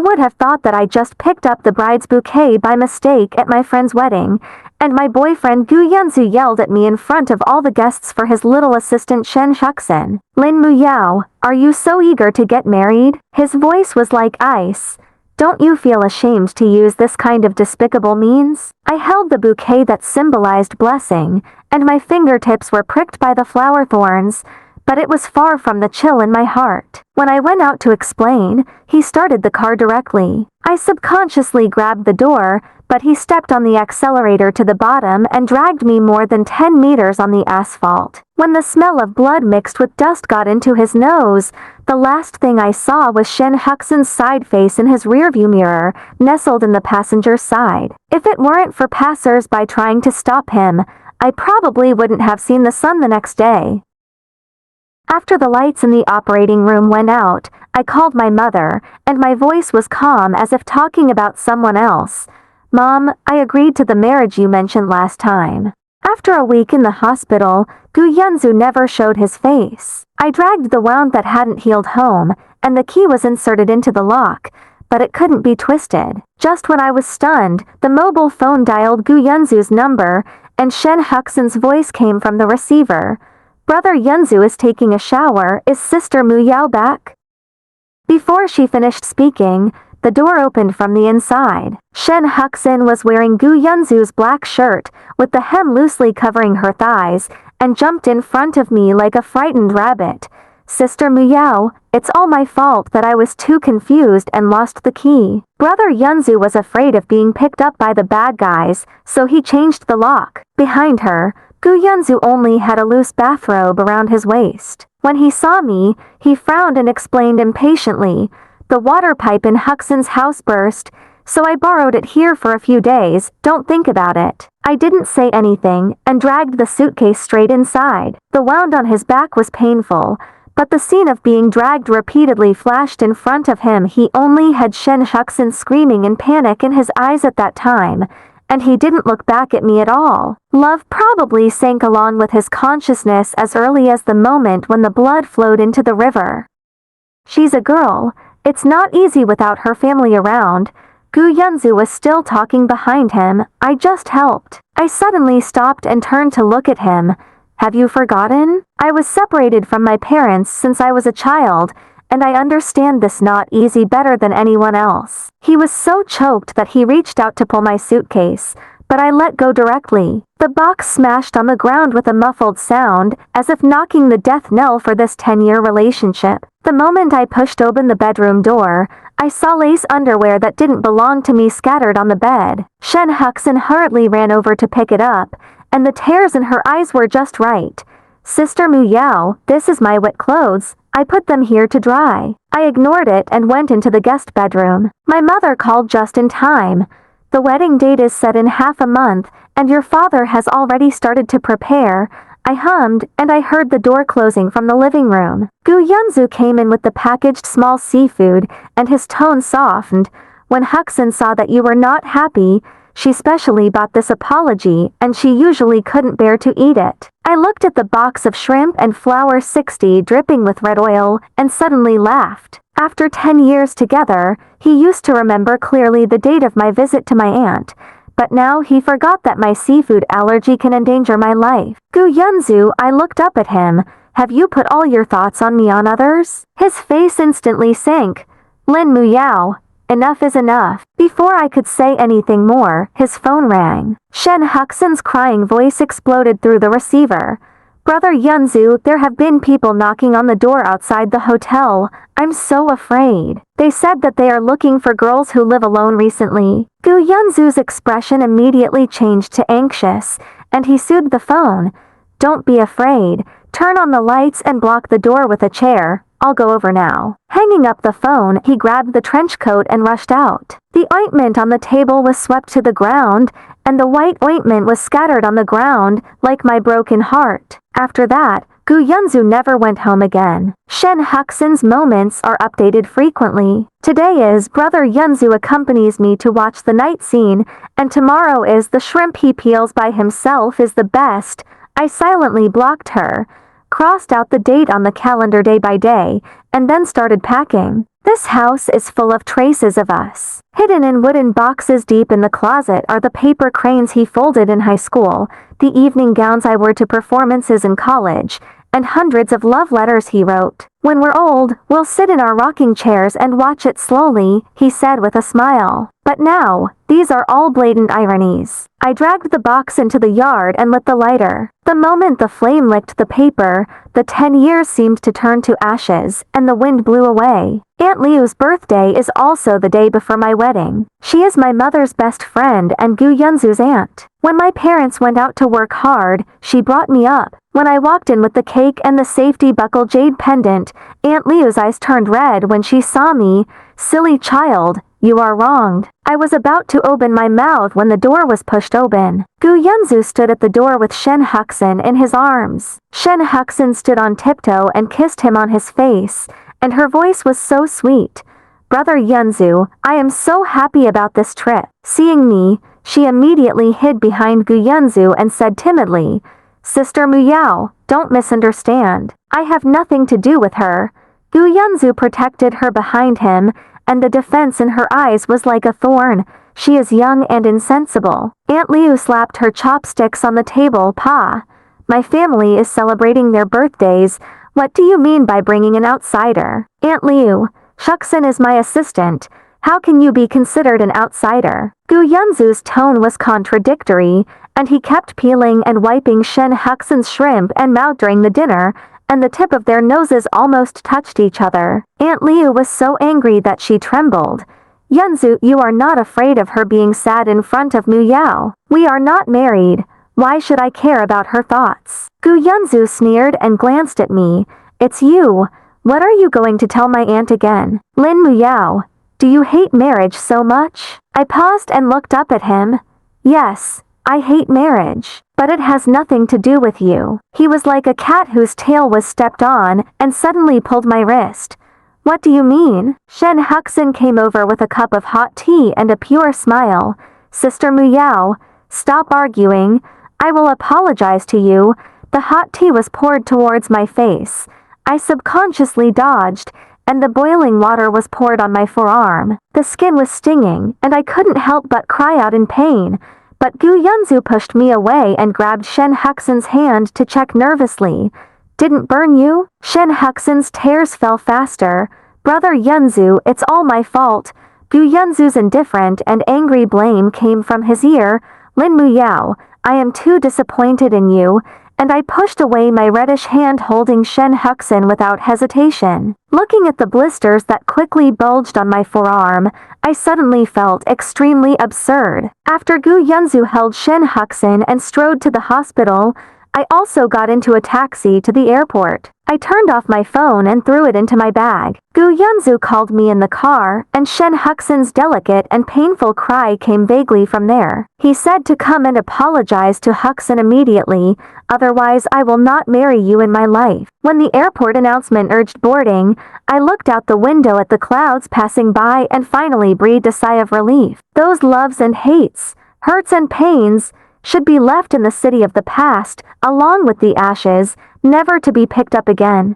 would have thought that I just picked up the bride's bouquet by mistake at my friend's wedding, and my boyfriend Gu Yunzu yelled at me in front of all the guests for his little assistant Shen Huxin. Lin Muyao, are you so eager to get married? His voice was like ice. Don't you feel ashamed to use this kind of despicable means? I held the bouquet that symbolized blessing, and my fingertips were pricked by the flower thorns, but it was far from the chill in my heart. When I went out to explain, he started the car directly. I subconsciously grabbed the door, but he stepped on the accelerator to the bottom and dragged me more than 10 meters on the asphalt. When the smell of blood mixed with dust got into his nose, the last thing I saw was Shen Huxin's side face in his rearview mirror, nestled in the passenger's side. If it weren't for passers-by trying to stop him, I probably wouldn't have seen the sun the next day. After the lights in the operating room went out, I called my mother, and my voice was calm as if talking about someone else. Mom, I agreed to the marriage you mentioned last time. After a week in the hospital, Gu Yunzu never showed his face. I dragged the wound that hadn't healed home, and the key was inserted into the lock, but it couldn't be twisted. Just when I was stunned, the mobile phone dialed Gu Yunzu's number, and Shen Huxin's voice came from the receiver. Brother Yunzu is taking a shower. Is Sister Muyao back? Before she finished speaking, the door opened from the inside. Shen Huxin was wearing Gu Yunzu's black shirt, with the hem loosely covering her thighs, and jumped in front of me like a frightened rabbit. Sister Muyao, it's all my fault that I was too confused and lost the key. Brother Yunzu was afraid of being picked up by the bad guys, so he changed the lock. Behind her, Gu Yunzu only had a loose bathrobe around his waist. When he saw me, he frowned and explained impatiently, the water pipe in Huxin's house burst, so I borrowed it here for a few days, don't think about it. I didn't say anything, and dragged the suitcase straight inside. The wound on his back was painful, but the scene of being dragged repeatedly flashed in front of him. He only had Shen Huxin screaming in panic in his eyes at that time, and he didn't look back at me at all. Love probably sank along with his consciousness as early as the moment when the blood flowed into the river. She's a girl. It's not easy without her family around. Gu Yunzu was still talking behind him. I just helped. I suddenly stopped and turned to look at him. Have you forgotten? I was separated from my parents since I was a child, and I understand this not easy better than anyone else. He was so choked that he reached out to pull my suitcase, but I let go directly. The box smashed on the ground with a muffled sound, as if knocking the death knell for this 10-year relationship. The moment I pushed open the bedroom door, I saw lace underwear that didn't belong to me scattered on the bed. Shen Huxin hurriedly ran over to pick it up, and the tears in her eyes were just right. Sister Muyao, this is my wet clothes. I put them here to dry. I ignored it and went into the guest bedroom. My mother called just in time. The wedding date is set in half a month, and your father has already started to prepare. I hummed, and I heard the door closing from the living room. Gu Yunzu came in with the packaged small seafood, and his tone softened. When Huxin saw that you were not happy, she specially bought this apology, and she usually couldn't bear to eat it. I looked at the box of shrimp and flour 60 dripping with red oil, and suddenly laughed. After 10 years together, he used to remember clearly the date of my visit to my aunt, but now he forgot that my seafood allergy can endanger my life. Gu Yunzu, I looked up at him. Have you put all your thoughts on me on others? His face instantly sank. Lin Muyao, enough is enough. Before I could say anything more, his phone rang. Shen Huxin's crying voice exploded through the receiver. Brother Yunzu, there have been people knocking on the door outside the hotel. I'm so afraid. They said that they are looking for girls who live alone recently. Gu Yunzu's expression immediately changed to anxious, and he soothed the phone. Don't be afraid. Turn on the lights and block the door with a chair. I'll go over now. Hanging up the phone, he grabbed the trench coat and rushed out. The ointment on the table was swept to the ground, and the white ointment was scattered on the ground, like my broken heart. After that, Gu Yunzu never went home again. Shen Huxin's moments are updated frequently. Today is Brother Yunzu accompanies me to watch the night scene, and tomorrow is the shrimp he peels by himself is the best. I silently blocked her, crossed out the date on the calendar day by day, and then started packing. This house is full of traces of us. Hidden in wooden boxes deep in the closet are the paper cranes he folded in high school, the evening gowns I wore to performances in college, and hundreds of love letters he wrote. When we're old, we'll sit in our rocking chairs and watch it slowly, he said with a smile. But now, these are all blatant ironies. I dragged the box into the yard and lit the lighter. The moment the flame licked the paper, the 10 years seemed to turn to ashes, and the wind blew away. Aunt Liu's birthday is also the day before my wedding. She is my mother's best friend and Gu Yunzu's aunt. When my parents went out to work hard, she brought me up. When I walked in with the cake and the safety buckle jade pendant, Aunt Liu's eyes turned red when she saw me. Silly child, you are wronged. I was about to open my mouth when the door was pushed open. Gu Yunzu stood at the door with Shen Huxin in his arms. Shen Huxin stood on tiptoe and kissed him on his face, and her voice was so sweet. Brother Yunzu, I am so happy about this trip. Seeing me, she immediately hid behind Gu Yunzu and said timidly, Sister Muyao, don't misunderstand. I have nothing to do with her. Gu Yunzu protected her behind him, and the defense in her eyes was like a thorn. She is young and insensible. Aunt Liu slapped her chopsticks on the table. Pa, my family is celebrating their birthdays. What do you mean by bringing an outsider? Aunt Liu, Shuxin is my assistant. How can you be considered an outsider? Gu Yunzu's tone was contradictory, and he kept peeling and wiping Shen Huxin's shrimp and mouth during the dinner, and the tip of their noses almost touched each other. Aunt Liu was so angry that she trembled. Yunzu, you are not afraid of her being sad in front of Muyao. We are not married. Why should I care about her thoughts? Gu Yunzu sneered and glanced at me. It's you. What are you going to tell my aunt again? Lin Muyao, do you hate marriage so much? I paused and looked up at him. Yes, I hate marriage, but it has nothing to do with you. He was like a cat whose tail was stepped on and suddenly pulled my wrist. What do you mean? Shen Huxin came over with a cup of hot tea and a pure smile. Sister Muyao, stop arguing. I will apologize to you. The hot tea was poured towards my face. I subconsciously dodged, and the boiling water was poured on my forearm. The skin was stinging, and I couldn't help but cry out in pain. But Gu Yunzu pushed me away and grabbed Shen Huxin's hand to check nervously. Didn't burn you? Shen Huxin's tears fell faster. Brother Yunzu, it's all my fault. Gu Yunzu's indifferent and angry blame came from his ear. Lin Muyao, I am too disappointed in you, and I pushed away my reddish hand holding Shen Huxin without hesitation. Looking at the blisters that quickly bulged on my forearm, I suddenly felt extremely absurd. After Gu Yunzu held Shen Huxin and strode to the hospital, I also got into a taxi to the airport. I turned off my phone and threw it into my bag. Gu Yunzu called me in the car, and Shen Huxin's delicate and painful cry came vaguely from there. He said to come and apologize to Huxin immediately, otherwise I will not marry you in my life. When the airport announcement urged boarding, I looked out the window at the clouds passing by and finally breathed a sigh of relief. Those loves and hates, hurts and pains, should be left in the city of the past, along with the ashes, never to be picked up again.